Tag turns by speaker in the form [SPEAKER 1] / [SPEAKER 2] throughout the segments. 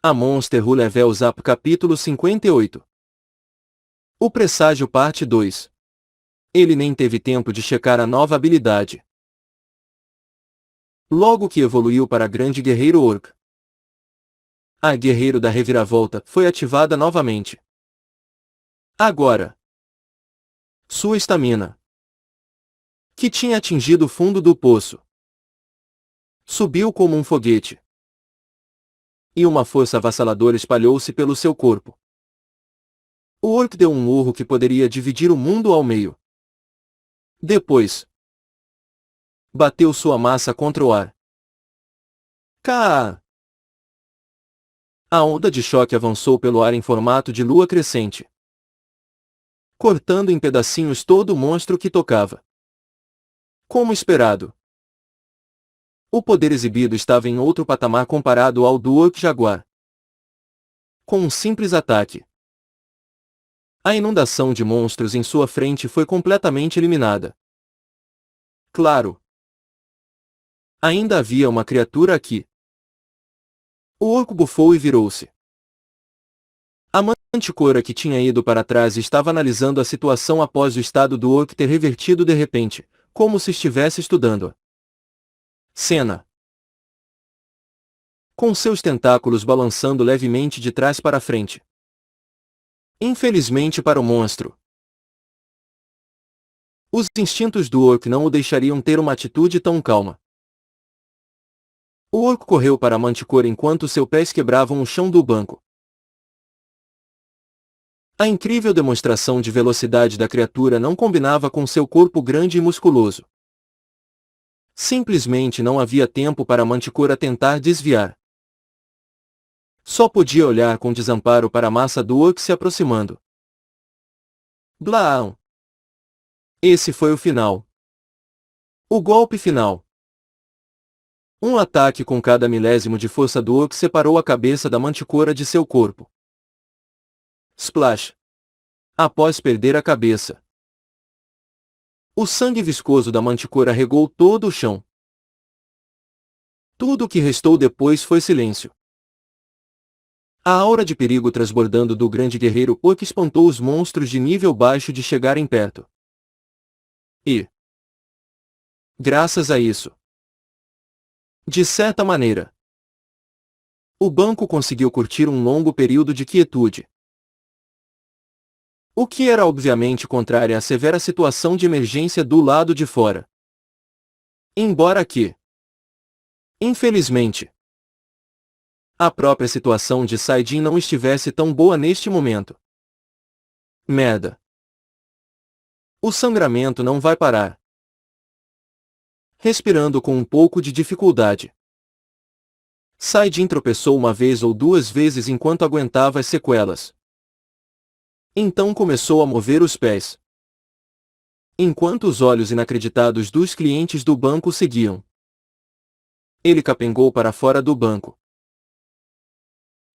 [SPEAKER 1] A Monster Who Levels Up Capítulo 58. O Presságio Parte 2. Ele nem teve tempo de checar a nova habilidade. Logo que evoluiu para Grande Guerreiro Orc, a Guerreiro da Reviravolta foi ativada novamente. Agora, sua estamina, que tinha atingido o fundo do poço, subiu como um foguete. E uma força avassaladora espalhou-se pelo seu corpo. O Orc deu um urro que poderia dividir o mundo ao meio. Depois, bateu sua massa contra o ar. Cá! A onda de choque avançou pelo ar em formato de lua crescente, cortando em pedacinhos todo o monstro que tocava. Como esperado, o poder exibido estava em outro patamar comparado ao do Orc Jaguar. Com um simples ataque, a inundação de monstros em sua frente foi completamente eliminada. Claro, ainda havia uma criatura aqui. O orco bufou e virou-se. A manticora que tinha ido para trás estava analisando a situação após o estado do orc ter revertido de repente, como se estivesse estudando a cena. Com seus tentáculos balançando levemente de trás para frente. Infelizmente para o monstro, os instintos do orc não o deixariam ter uma atitude tão calma. O orc correu para a manticora enquanto seus pés quebravam o chão do banco. A incrível demonstração de velocidade da criatura não combinava com seu corpo grande e musculoso. Simplesmente não havia tempo para a manticora tentar desviar. Só podia olhar com desamparo para a massa do orc se aproximando. Blaão! Esse foi o final. O golpe final. Um ataque com cada milésimo de força do orc separou a cabeça da manticora de seu corpo. Splash! Após perder a cabeça, o sangue viscoso da manticora regou todo o chão. Tudo o que restou depois foi silêncio. A aura de perigo transbordando do grande guerreiro orc espantou os monstros de nível baixo de chegarem perto. E, graças a isso, de certa maneira, o banco conseguiu curtir um longo período de quietude. O que era obviamente contrário à severa situação de emergência do lado de fora. Embora que, infelizmente, a própria situação de Saidin não estivesse tão boa neste momento. Merda. O sangramento não vai parar. Respirando com um pouco de dificuldade, Saidin tropeçou uma vez ou duas vezes enquanto aguentava as sequelas. Então começou a mover os pés, enquanto os olhos inacreditados dos clientes do banco seguiam. Ele capengou para fora do banco.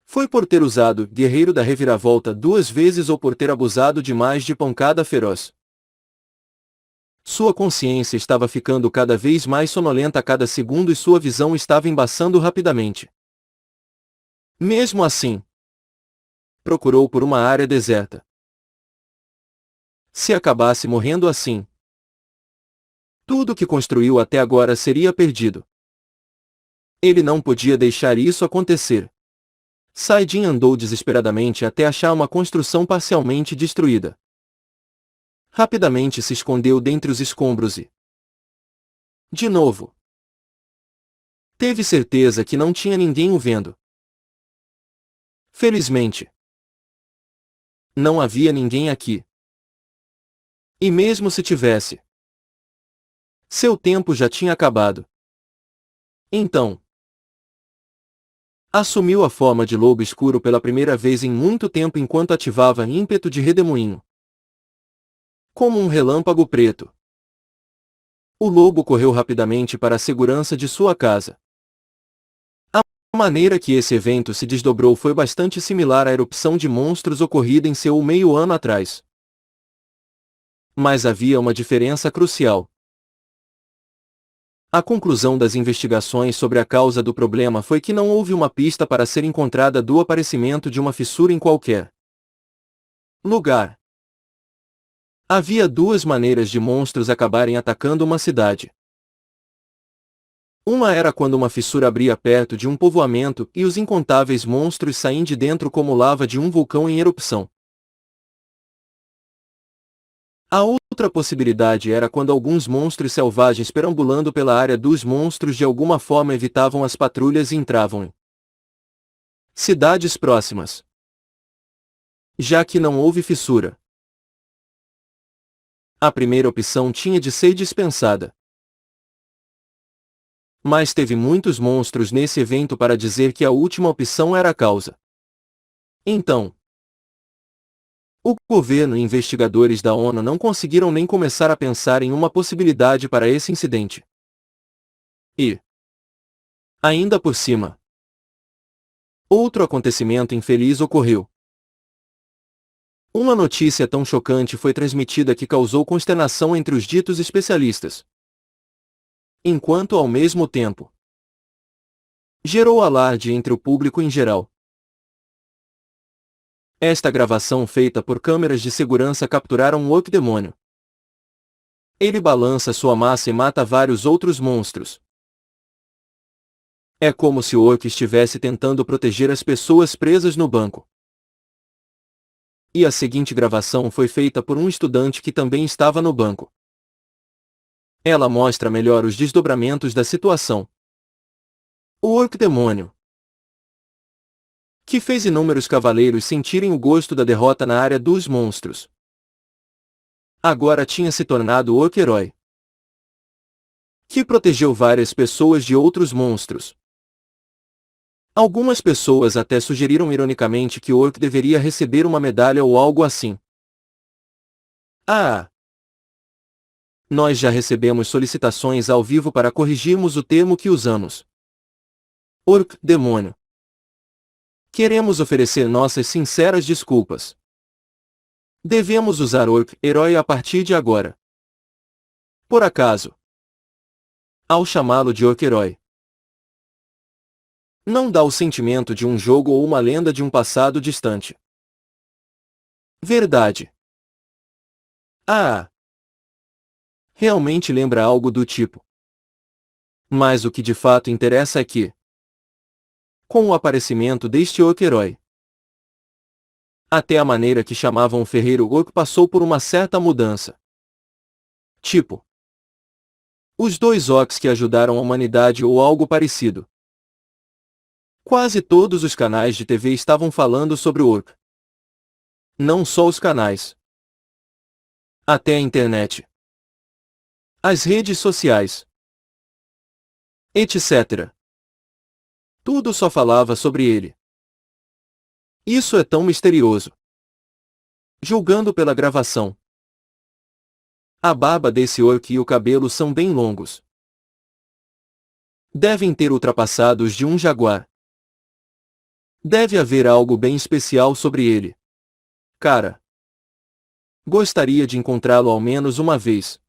[SPEAKER 1] Foi por ter usado Guerreiro da Reviravolta duas vezes ou por ter abusado demais de pancada feroz. Sua consciência estava ficando cada vez mais sonolenta a cada segundo e sua visão estava embaçando rapidamente. Mesmo assim, procurou por uma área deserta. Se acabasse morrendo assim, tudo o que construiu até agora seria perdido. Ele não podia deixar isso acontecer. Saidin andou desesperadamente até achar uma construção parcialmente destruída. Rapidamente se escondeu dentre os escombros e, de novo, teve certeza que não tinha ninguém o vendo. Felizmente, não havia ninguém aqui. E mesmo se tivesse, seu tempo já tinha acabado. Então, assumiu a forma de lobo escuro pela primeira vez em muito tempo enquanto ativava ímpeto de redemoinho. Como um relâmpago preto, o lobo correu rapidamente para a segurança de sua casa. A maneira que esse evento se desdobrou foi bastante similar à erupção de monstros ocorrida em seu meio ano atrás. Mas havia uma diferença crucial. A conclusão das investigações sobre a causa do problema foi que não houve uma pista para ser encontrada do aparecimento de uma fissura em qualquer lugar. Havia duas maneiras de monstros acabarem atacando uma cidade. Uma era quando uma fissura abria perto de um povoamento e os incontáveis monstros saíam de dentro como lava de um vulcão em erupção. A outra possibilidade era quando alguns monstros selvagens perambulando pela área dos monstros de alguma forma evitavam as patrulhas e entravam em cidades próximas. Já que não houve fissura, a primeira opção tinha de ser dispensada. Mas teve muitos monstros nesse evento para dizer que a última opção era a causa. Então, o governo e investigadores da ONU não conseguiram nem começar a pensar em uma possibilidade para esse incidente. E, ainda por cima, outro acontecimento infeliz ocorreu. Uma notícia tão chocante foi transmitida que causou consternação entre os ditos especialistas, enquanto ao mesmo tempo gerou alarde entre o público em geral. Esta gravação feita por câmeras de segurança capturaram um orc demônio. Ele balança sua massa e mata vários outros monstros. É como se o orc estivesse tentando proteger as pessoas presas no banco. E a seguinte gravação foi feita por um estudante que também estava no banco. Ela mostra melhor os desdobramentos da situação. O orc demônio, que fez inúmeros cavaleiros sentirem o gosto da derrota na área dos monstros, agora tinha se tornado o orc herói, que protegeu várias pessoas de outros monstros. Algumas pessoas até sugeriram ironicamente que o orc deveria receber uma medalha ou algo assim. Nós já recebemos solicitações ao vivo para corrigirmos o termo que usamos. Orc demônio. Queremos oferecer nossas sinceras desculpas. Devemos usar orc herói a partir de agora. Por acaso, ao chamá-lo de orc herói, não dá o sentimento de um jogo ou uma lenda de um passado distante. Verdade. Realmente lembra algo do tipo. Mas o que de fato interessa é que, com o aparecimento deste orc herói, até a maneira que chamavam o ferreiro orc passou por uma certa mudança. Tipo, os dois orcs que ajudaram a humanidade ou algo parecido. Quase todos os canais de TV estavam falando sobre o orc. Não só os canais. Até a internet. As redes sociais. Etc. Tudo só falava sobre ele. Isso é tão misterioso. Julgando pela gravação, a barba desse orc e o cabelo são bem longos. Devem ter ultrapassado os de um jaguar. Deve haver algo bem especial sobre ele. Cara, gostaria de encontrá-lo ao menos uma vez.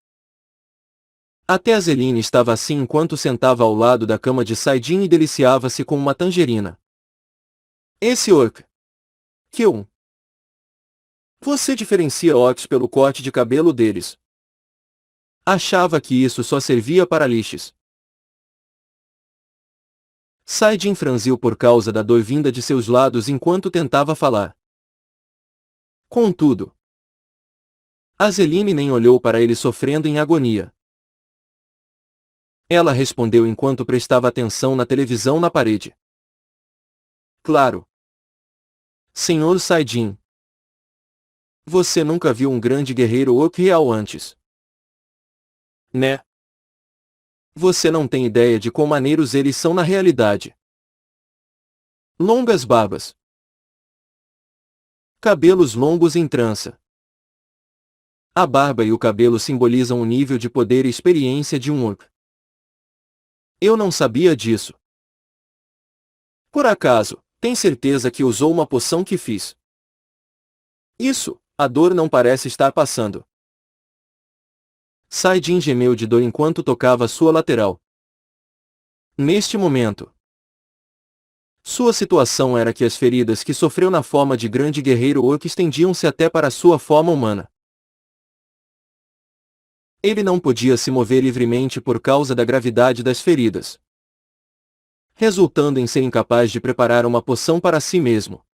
[SPEAKER 1] Até a Zeline estava assim enquanto sentava ao lado da cama de Saidin e deliciava-se com uma tangerina. Esse orc. Kion. Você diferencia orcs pelo corte de cabelo deles. Achava que isso só servia para lixes. Saidin franziu por causa da dor vinda de seus lados enquanto tentava falar. Contudo, Azeline nem olhou para ele sofrendo em agonia. Ela respondeu enquanto prestava atenção na televisão na parede. Claro. Senhor Saidin. Você nunca viu um grande guerreiro orc real antes. Né? Você não tem ideia de quão maneiros eles são na realidade. Longas barbas. Cabelos longos em trança. A barba e o cabelo simbolizam o nível de poder e experiência de um orc. Eu não sabia disso. Por acaso, tem certeza que usou uma poção que fiz? Isso, a dor não parece estar passando. Saidin gemeu de dor enquanto tocava sua lateral. Neste momento, sua situação era que as feridas que sofreu na forma de grande guerreiro orc estendiam-se até para sua forma humana. Ele não podia se mover livremente por causa da gravidade das feridas, resultando em ser incapaz de preparar uma poção para si mesmo.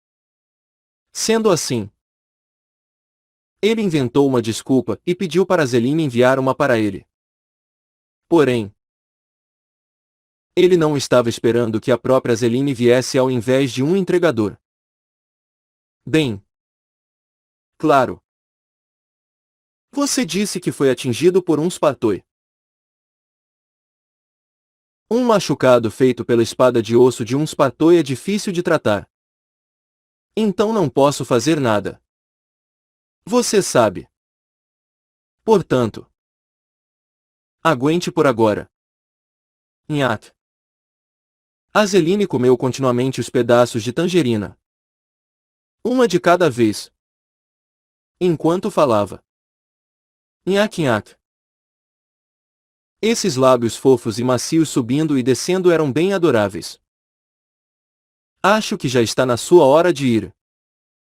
[SPEAKER 1] Sendo assim, ele inventou uma desculpa e pediu para Zeline enviar uma para ele. Porém, ele não estava esperando que a própria Zeline viesse ao invés de um entregador. Bem, claro. Você disse que foi atingido por um Spatoi. Um machucado feito pela espada de osso de um Spatoi é difícil de tratar. Então não posso fazer nada. Você sabe. Portanto, aguente por agora. Nhaque. A Zeline comeu continuamente os pedaços de tangerina. Uma de cada vez. Enquanto falava. Nhaque nhaque. Esses lábios fofos e macios subindo e descendo eram bem adoráveis. Acho que já está na sua hora de ir.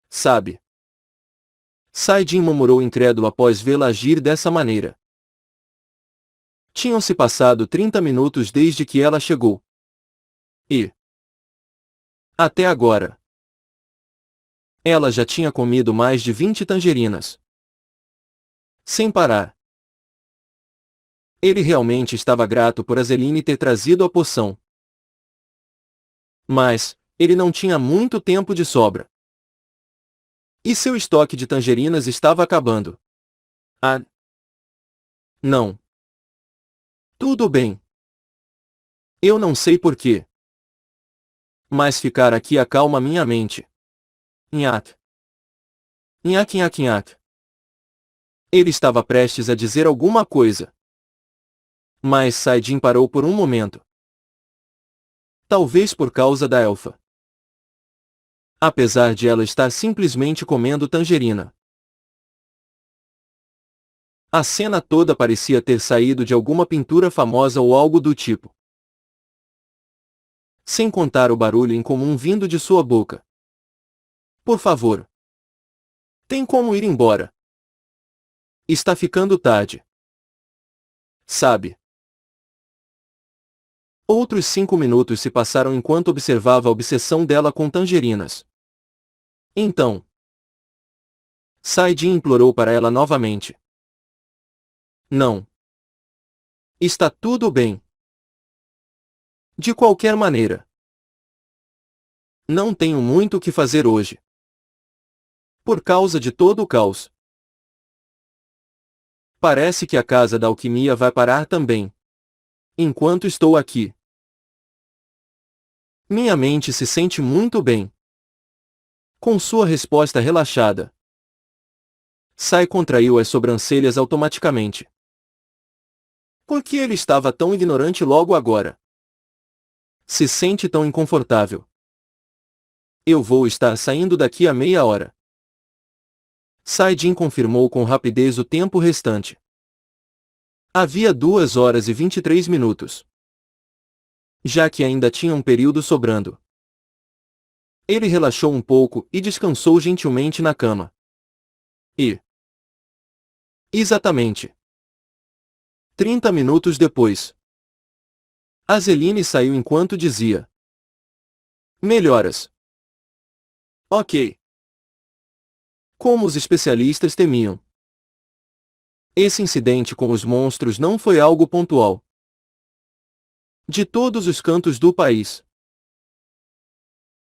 [SPEAKER 1] Sabe? Saidin murmurou incrédulo após vê-la agir dessa maneira. Tinham-se passado 30 minutos desde que ela chegou. E, até agora, ela já tinha comido mais de 20 tangerinas. Sem parar. Ele realmente estava grato por Zeline ter trazido a poção. Mas, ele não tinha muito tempo de sobra. E seu estoque de tangerinas estava acabando. Ah, não. Tudo bem. Eu não sei porquê. Mas ficar aqui acalma minha mente. Nhaque. Nhaque nhaque nhaque. Ele estava prestes a dizer alguma coisa. Mas Saidin parou por um momento. Talvez por causa da elfa. Apesar de ela estar simplesmente comendo tangerina. A cena toda parecia ter saído de alguma pintura famosa ou algo do tipo. Sem contar o barulho incomum vindo de sua boca. Por favor. Tem como ir embora. Está ficando tarde. Sabe? Outros 5 minutos se passaram enquanto observava a obsessão dela com tangerinas. Então, Saidin implorou para ela novamente. Não. Está tudo bem. De qualquer maneira. Não tenho muito o que fazer hoje. Por causa de todo o caos. Parece que a casa da alquimia vai parar também. Enquanto estou aqui. Minha mente se sente muito bem. Com sua resposta relaxada. Sai contraiu as sobrancelhas automaticamente. Por que ele estava tão ignorante logo agora? Se sente tão inconfortável. Eu vou estar saindo daqui a meia hora. Saidin confirmou com rapidez o tempo restante. Havia 2 horas e 23 minutos. Já que ainda tinha um período sobrando. Ele relaxou um pouco e descansou gentilmente na cama. E... exatamente. 30 minutos depois. A Zeline saiu enquanto dizia. Melhoras. Ok. Como os especialistas temiam. Esse incidente com os monstros não foi algo pontual. De todos os cantos do país.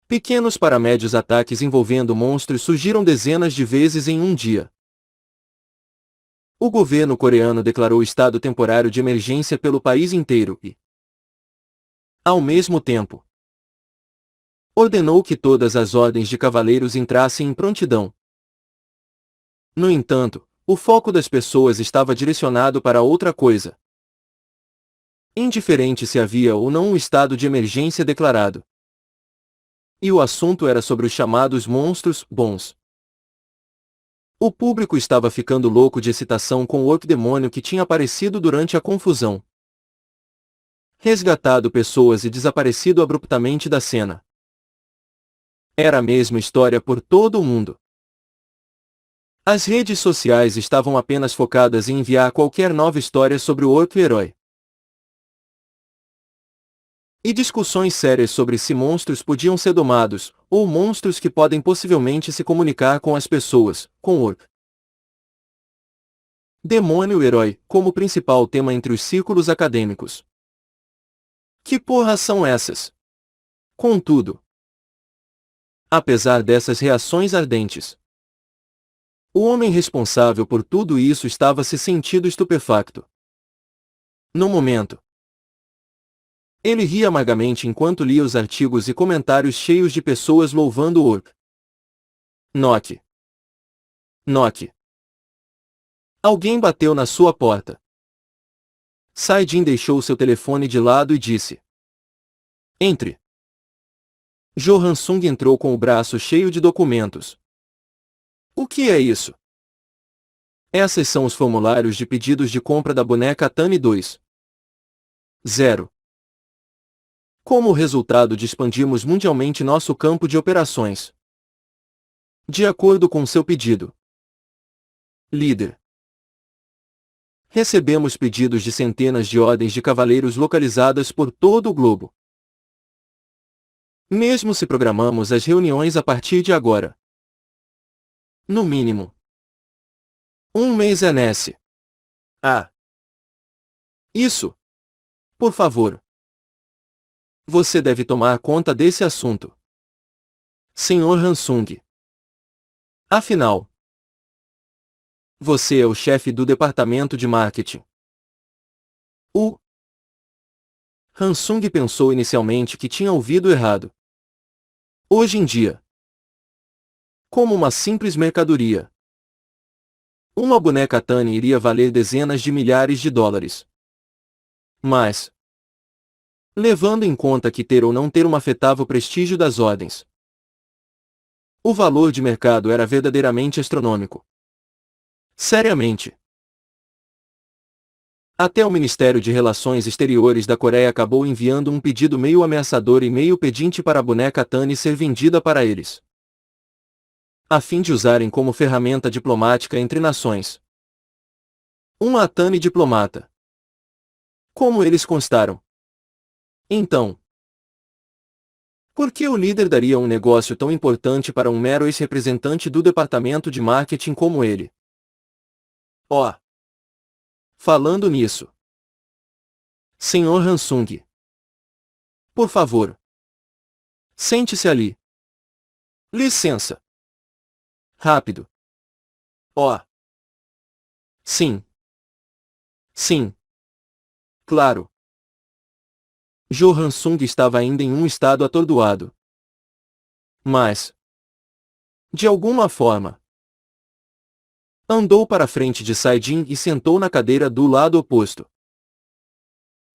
[SPEAKER 1] Pequenos para médios ataques envolvendo monstros surgiram dezenas de vezes em um dia. O governo coreano declarou estado temporário de emergência pelo país inteiro e, ao mesmo tempo, ordenou que todas as ordens de cavaleiros entrassem em prontidão. No entanto, o foco das pessoas estava direcionado para outra coisa. Indiferente se havia ou não um estado de emergência declarado. E o assunto era sobre os chamados monstros bons. O público estava ficando louco de excitação com o orc demônio que tinha aparecido durante a confusão. resgatado pessoas e desaparecido abruptamente da cena. Era a mesma história por todo o mundo. As redes sociais estavam apenas focadas em enviar qualquer nova história sobre o outro herói. E discussões sérias sobre se monstros podiam ser domados, ou monstros que podem possivelmente se comunicar com as pessoas, com Orc. Demônio e herói, como principal tema entre os círculos acadêmicos. Que porra são essas? Contudo, apesar dessas reações ardentes, o homem responsável por tudo isso estava se sentindo estupefacto. No momento, ele ria amargamente enquanto lia os artigos e comentários cheios de pessoas louvando o Orc. Note. Note. Alguém bateu na sua porta. Saidin deixou seu telefone de lado e disse: Entre. Jo Han-sung entrou com o braço cheio de documentos. O que é isso? Esses são os formulários de pedidos de compra da boneca Tani 2. 0. Como resultado de expandirmos mundialmente nosso campo de operações. De acordo com seu pedido. Líder. Recebemos pedidos de centenas de ordens de cavaleiros localizadas por todo o globo. Mesmo se programamos as reuniões a partir de agora. No mínimo. Um mês é nesse. Ah. Isso. Por favor. Você deve tomar conta desse assunto. Senhor Han-sung. Afinal, você é o chefe do departamento de marketing. O Han-sung pensou inicialmente que tinha ouvido errado. Hoje em dia, como uma simples mercadoria, uma boneca Tani iria valer dezenas de milhares de dólares. Mas, levando em conta que ter ou não ter uma afetava o prestígio das ordens, o valor de mercado era verdadeiramente astronômico. Seriamente. Até o Ministério de Relações Exteriores da Coreia acabou enviando um pedido meio ameaçador e meio pedinte para a boneca Tani ser vendida para eles, a fim de usarem como ferramenta diplomática entre nações. Uma Tani diplomata. Como eles constaram. Então, por que o líder daria um negócio tão importante para um mero ex-representante do departamento de marketing como ele? Oh! Falando nisso. Senhor Han-sung. Por favor. Sente-se ali. Licença. Rápido. Oh! Sim. Sim. Claro. Jo Han-sung estava ainda em um estado atordoado. Mas, de alguma forma, andou para a frente de Saidin e sentou na cadeira do lado oposto.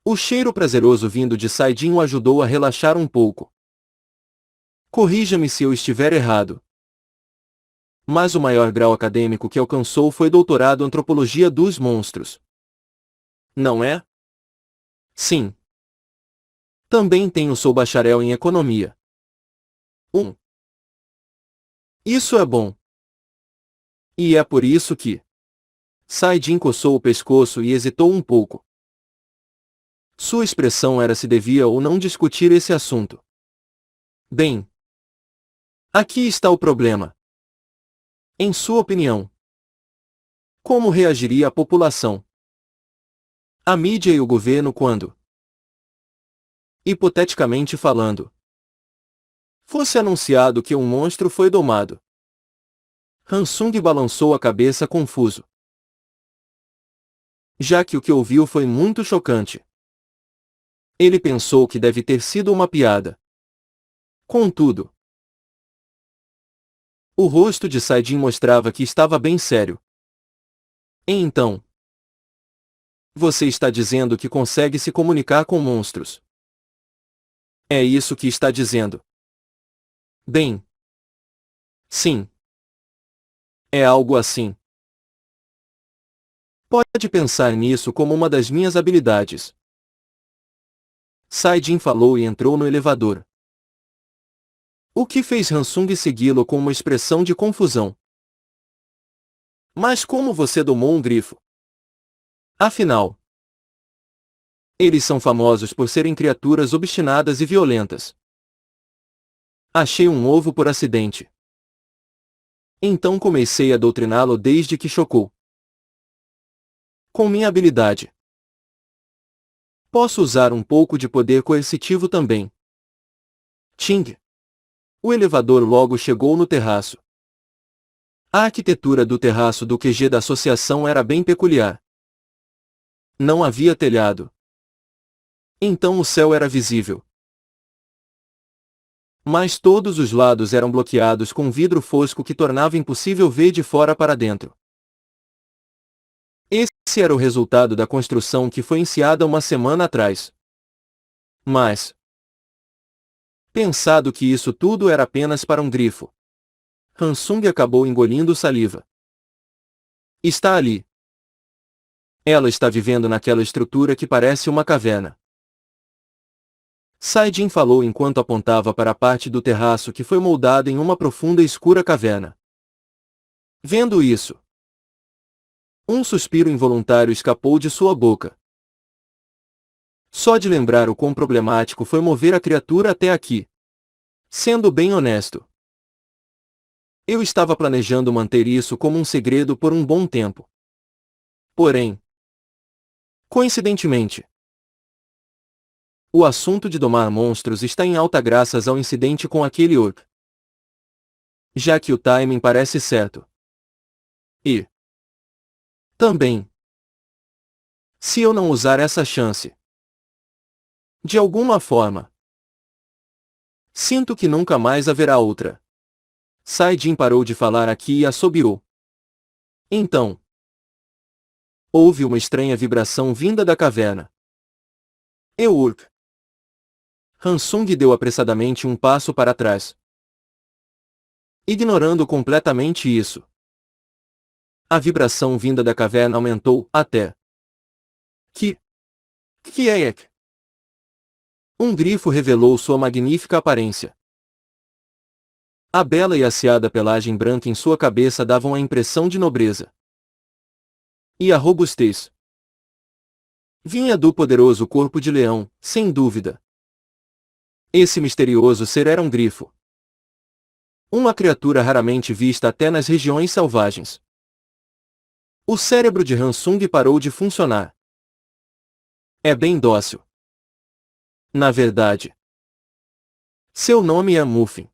[SPEAKER 1] O cheiro prazeroso vindo de Saidin o ajudou a relaxar um pouco. Corrija-me se eu estiver errado. Mas o maior grau acadêmico que alcançou foi doutorado em Antropologia dos Monstros. Não é? Sim. Também sou bacharel em Economia. 1. Isso é bom. E é por isso que... Saidin coçou o pescoço e hesitou um pouco. Sua expressão era se devia ou não discutir esse assunto. Bem, aqui está o problema. Em sua opinião, como reagiria a população, a mídia e o governo quando, hipoteticamente falando, fosse anunciado que um monstro foi domado? Han-sung balançou a cabeça confuso, já que o que ouviu foi muito chocante. Ele pensou que deve ter sido uma piada. Contudo, o rosto de Saidin mostrava que estava bem sério. Então, você está dizendo que consegue se comunicar com monstros? É isso que está dizendo? Bem, sim. É algo assim. Pode pensar nisso como uma das minhas habilidades. Saidin falou e entrou no elevador. O que fez Hansung segui-lo com uma expressão de confusão. Mas como você domou um grifo? Afinal, eles são famosos por serem criaturas obstinadas e violentas. Achei um ovo por acidente. Então comecei a doutriná-lo desde que chocou. Com minha habilidade. Posso usar um pouco de poder coercitivo também. Ting. O elevador logo chegou no terraço. A arquitetura do terraço do QG da associação era bem peculiar. Não havia telhado. Então o céu era visível. Mas todos os lados eram bloqueados com vidro fosco que tornava impossível ver de fora para dentro. Esse era o resultado da construção que foi iniciada uma semana atrás. Mas, pensado que isso tudo era apenas para um grifo, Hansung acabou engolindo saliva. Está ali. Ela está vivendo naquela estrutura que parece uma caverna. Saidin falou enquanto apontava para a parte do terraço que foi moldada em uma profunda e escura caverna. Vendo isso, um suspiro involuntário escapou de sua boca. Só de lembrar o quão problemático foi mover a criatura até aqui. Sendo bem honesto, eu estava planejando manter isso como um segredo por um bom tempo. Porém, coincidentemente, o assunto de domar monstros está em alta graças ao incidente com aquele orc. Já que o timing parece certo. E também, se eu não usar essa chance, de alguma forma, sinto que nunca mais haverá outra. Saidin parou de falar aqui e assobiou. Então, houve uma estranha vibração vinda da caverna. Urk. Hansung deu apressadamente um passo para trás. Ignorando completamente isso. A vibração vinda da caverna aumentou, até que é? Um grifo revelou sua magnífica aparência. A bela e aciada pelagem branca em sua cabeça davam a impressão de nobreza. E a robustez vinha do poderoso corpo de leão, sem dúvida. Esse misterioso ser era um grifo. Uma criatura raramente vista até nas regiões selvagens. O cérebro de Hansung parou de funcionar. É bem dócil. Na verdade, seu nome é Muffin.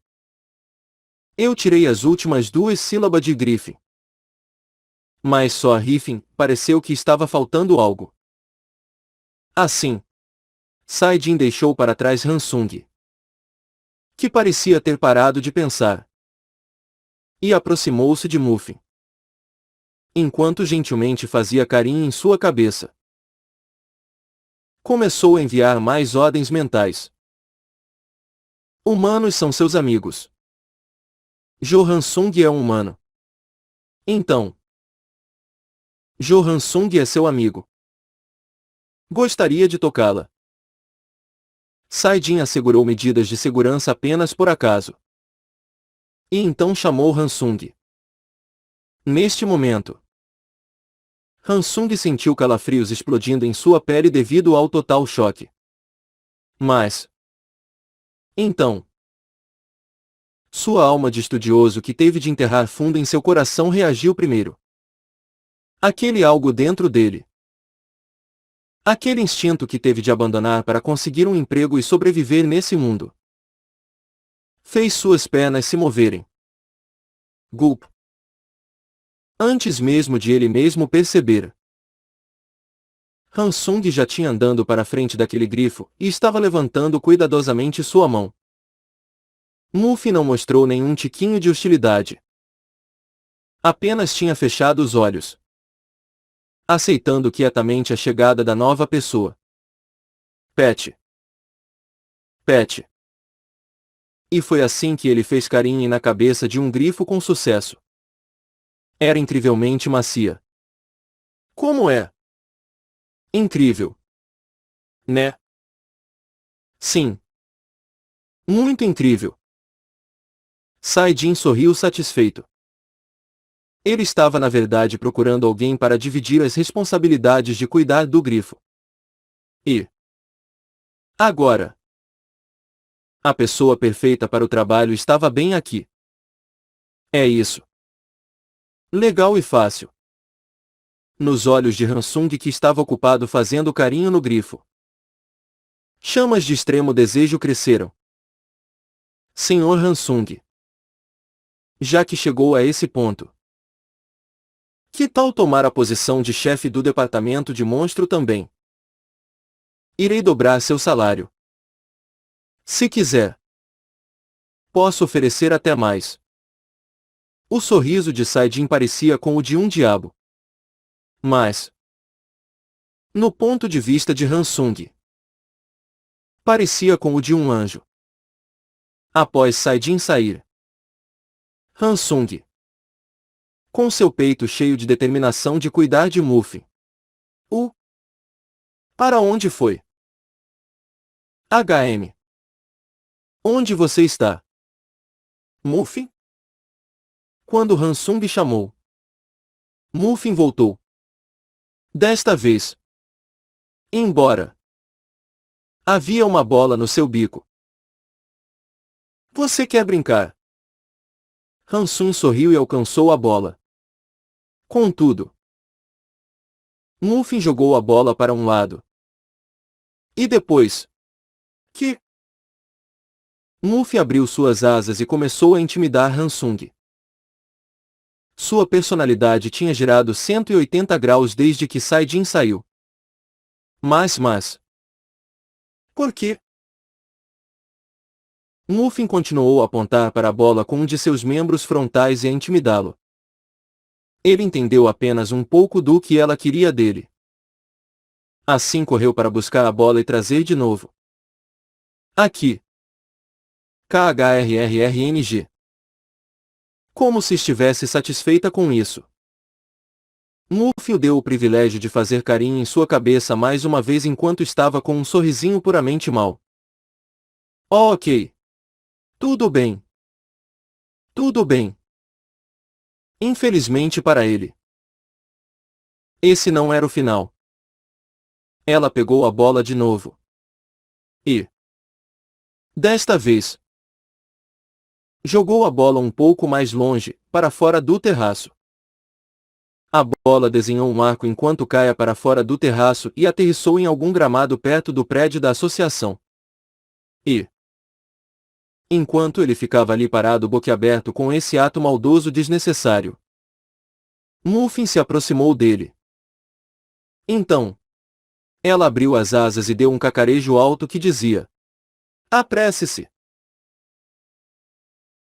[SPEAKER 1] Eu tirei as últimas duas sílabas de grife. Mas só a Riffin, pareceu que estava faltando algo. Assim, Saidin deixou para trás Hansung, que parecia ter parado de pensar, e aproximou-se de Muffin, enquanto gentilmente fazia carinho em sua cabeça. Começou a enviar mais ordens mentais. Humanos são seus amigos. Jo Hansung é um humano. Então, Jo Hansung é seu amigo. Gostaria de tocá-la. Saidin assegurou medidas de segurança apenas por acaso. E então chamou Hansung. Neste momento, Hansung sentiu calafrios explodindo em sua pele devido ao total choque. Mas, então, sua alma de estudioso que teve de enterrar fundo em seu coração reagiu primeiro. Aquele algo dentro dele. Aquele instinto que teve de abandonar para conseguir um emprego e sobreviver nesse mundo. Fez suas pernas se moverem. Gulp. Antes mesmo de ele mesmo perceber. Hansung já tinha andando para a frente daquele grifo, e estava levantando cuidadosamente sua mão. Muffin não mostrou nenhum tiquinho de hostilidade. Apenas tinha fechado os olhos, aceitando quietamente a chegada da nova pessoa. Pet. Pet. E foi assim que ele fez carinho na cabeça de um grifo com sucesso. Era incrivelmente macia. Como é? Incrível. Né? Sim. Muito incrível. Saidin sorriu satisfeito. Ele estava na verdade procurando alguém para dividir as responsabilidades de cuidar do grifo. E agora, a pessoa perfeita para o trabalho estava bem aqui. É isso. Legal e fácil. Nos olhos de Hansung, que estava ocupado fazendo carinho no grifo, chamas de extremo desejo cresceram. Senhor Hansung, já que chegou a esse ponto, que tal tomar a posição de chefe do departamento de monstro também? Irei dobrar seu salário. Se quiser, posso oferecer até mais. O sorriso de Saidin parecia com o de um diabo. Mas, no ponto de vista de Hansung, parecia com o de um anjo. Após Saidin sair, Hansung, com seu peito cheio de determinação de cuidar de Muffin. Para onde foi? HM. Onde você está? Muffin? Quando Hansung chamou, Muffin voltou. Desta vez, embora havia uma bola no seu bico. Você quer brincar? Hansung sorriu e alcançou a bola. Contudo, Muffin jogou a bola para um lado. E depois, que Muffin abriu suas asas e começou a intimidar Hansung. Sua personalidade tinha girado 180 graus desde que Saidin saiu. Mas... por quê? Muffin continuou a apontar para a bola com um de seus membros frontais e a intimidá-lo. Ele entendeu apenas um pouco do que ela queria dele. Assim correu para buscar a bola e trazer de novo. Aqui. KHRRRNG. Como se estivesse satisfeita com isso. Muffin deu o privilégio de fazer carinho em sua cabeça mais uma vez enquanto estava com um sorrisinho puramente mau. Oh, ok. Tudo bem. Tudo bem. Infelizmente para ele, esse não era o final. Ela pegou a bola de novo. E, desta vez, jogou a bola um pouco mais longe, para fora do terraço. A bola desenhou um arco enquanto caia para fora do terraço e aterrissou em algum gramado perto do prédio da associação. E, enquanto ele ficava ali parado boquiaberto com esse ato maldoso desnecessário, Muffin se aproximou dele. Então, ela abriu as asas e deu um cacarejo alto que dizia: apresse-se!